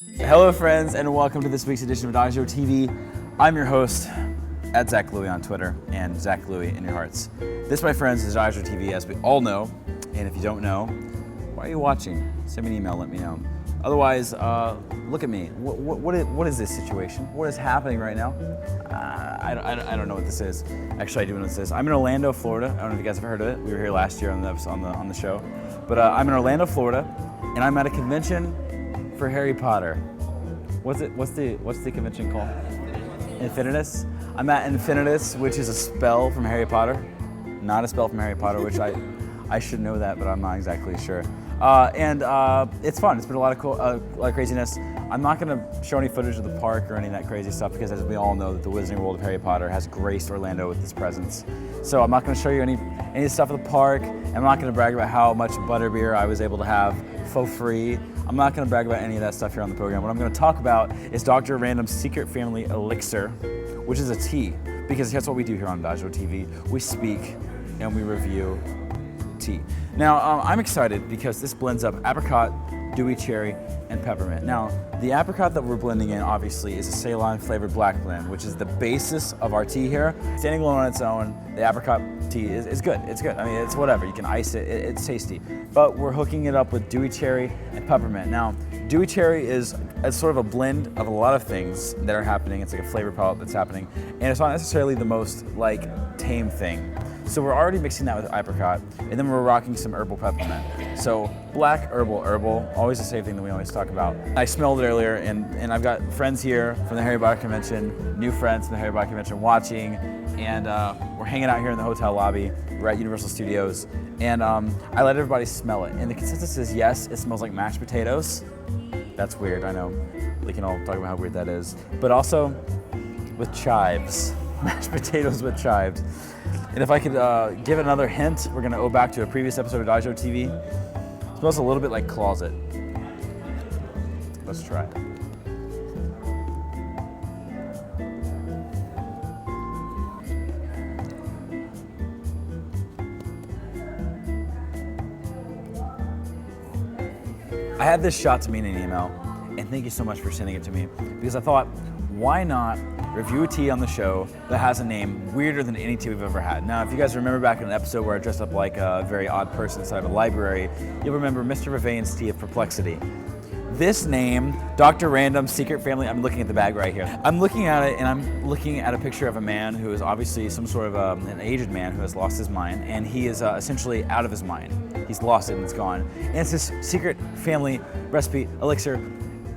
Hello friends, and welcome to this week's edition of Adagio TV. I'm your host, at Zack Louie on Twitter, and Zack Louie in your hearts. This, my friends, is Adagio TV, as we all know, and if you don't know, why are you watching? Send me an email, let me know. Otherwise, look at me. What is this situation? What is happening right now? I don't know what this is. Actually, I do know what this is. I'm in Orlando, Florida. I don't know if you guys have heard of it. We were here last year on the show. But I'm in Orlando, Florida, and I'm at a convention for Harry Potter. What's the convention called? Infinitus. I'm at Infinitus, which is a spell from Harry Potter. Not a spell from Harry Potter, which I should know that, but I'm not exactly sure. And it's fun. It's been a lot of craziness. I'm not going to show any footage of the park or any of that crazy stuff because, as we all know, that the Wizarding World of Harry Potter has graced Orlando with its presence. So I'm not going to show you any of the stuff at the park. I'm not going to brag about how much butterbeer I was able to have for free. I'm not going to brag about any of that stuff here on the program. What I'm going to talk about is Dr. Random's Secret Family Elixir, which is a tea, because that's what we do here on Adagio TV. We speak and we review tea. Now, I'm excited because this blends up apricot, dewy cherry, and peppermint. Now, the apricot that we're blending in, obviously, is a Ceylon flavored black blend, which is the basis of our tea here. Standing alone on its own, the apricot tea is good. It's good. I mean, it's whatever. You can ice it. It's tasty. But we're hooking it up with dewy cherry and peppermint. Now, dewy cherry is sort of a blend of a lot of things that are happening. It's like a flavor palette that's happening, and it's not necessarily the most tame thing. So we're already mixing that with apricot, and then we're rocking some herbal peppermint. So black herbal, always the same thing that we always talk about. I smelled it earlier, and I've got friends here from the Harry Potter convention, new friends from the Harry Potter convention watching, and we're hanging out here in the hotel lobby. We're at Universal Studios, and I let everybody smell it, and the consensus is yes, it smells like mashed potatoes. That's weird, I know. We can all talk about how weird that is. But also with chives, mashed potatoes with chives. And if I could give another hint, we're going to go back to a previous episode of Adagio TV. It smells a little bit like closet. Let's try it. I had this shot to me in an email, and thank you so much for sending it to me, because I thought, why not review a tea on the show that has a name weirder than any tea we've ever had? Now, if you guys remember back in an episode where I dressed up like a very odd person inside of a library, you'll remember Mr. Ravain's Tea of Perplexity. This name, Dr. Random's Secret Family, I'm looking at the bag right here. I'm looking at it, and I'm looking at a picture of a man who is obviously some sort of an aged man who has lost his mind, and he is essentially out of his mind. He's lost it and it's gone. And it's this Secret Family recipe elixir.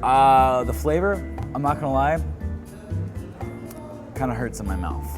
The flavor, I'm not gonna lie, kind of hurts in my mouth.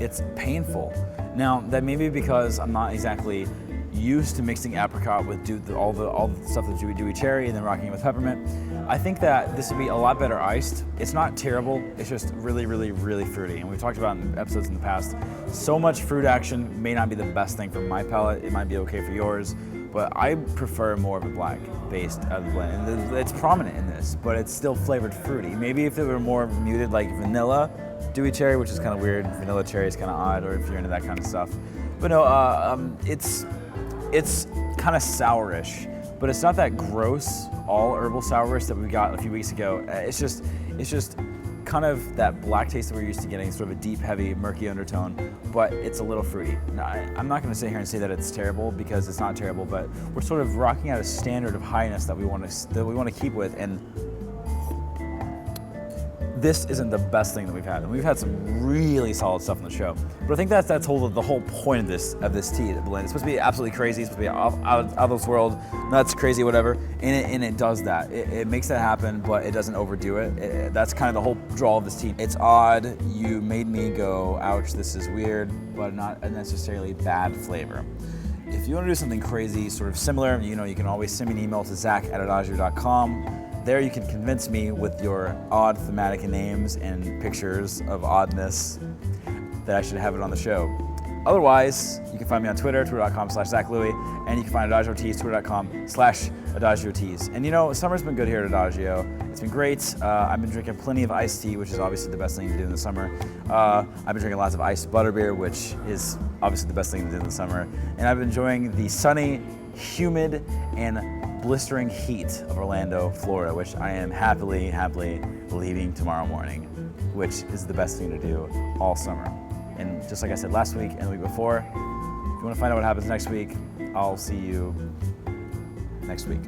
It's painful. Now, that may be because I'm not exactly used to mixing apricot with all the stuff with dewy cherry and then rocking it with peppermint. I think that this would be a lot better iced. It's not terrible, it's just really, really, really fruity. And we've talked about in episodes in the past, so much fruit action may not be the best thing for my palate. It might be okay for yours, but I prefer more of a black-based blend. And it's prominent in this, but it's still flavored fruity. Maybe if it were more muted like vanilla, dewy cherry, which is kind of weird, vanilla cherry is kind of odd, or if you're into that kind of stuff. But no, it's kind of sourish, but it's not that gross, all herbal sourish that we got a few weeks ago. It's just kind of that black taste that we're used to getting, sort of a deep, heavy, murky undertone, but it's a little fruity. Now, I'm not going to sit here and say that it's terrible, because it's not terrible, but we're sort of rocking out a standard of highness that we want to keep with, and this isn't the best thing that we've had. And we've had some really solid stuff on the show. But I think that's the whole point of this tea, the blend. It's supposed to be absolutely crazy. It's supposed to be out of this world, nuts, crazy, whatever. And it does that. It makes that happen, but it doesn't overdo it. That's kind of the whole draw of this tea. It's odd. You made me go, ouch, this is weird, but not a necessarily bad flavor. If you want to do something crazy, sort of similar, you can always send me an email to zack@adagio.com. There you can convince me with your odd thematic names and pictures of oddness that I should have it on the show. Otherwise, you can find me on Twitter, twitter.com/ZackLouie, and you can find Adagio Teas, twitter.com/Adagio Teas. And summer's been good here at Adagio. It's been great. I've been drinking plenty of iced tea, which is obviously the best thing to do in the summer. I've been drinking lots of iced butterbeer, which is obviously the best thing to do in the summer. And I've been enjoying the sunny, humid, and blistering heat of Orlando, Florida, which I am happily leaving tomorrow morning, which is the best thing to do all summer. And just like I said last week and the week before, if you want to find out what happens next week, I'll see you next week.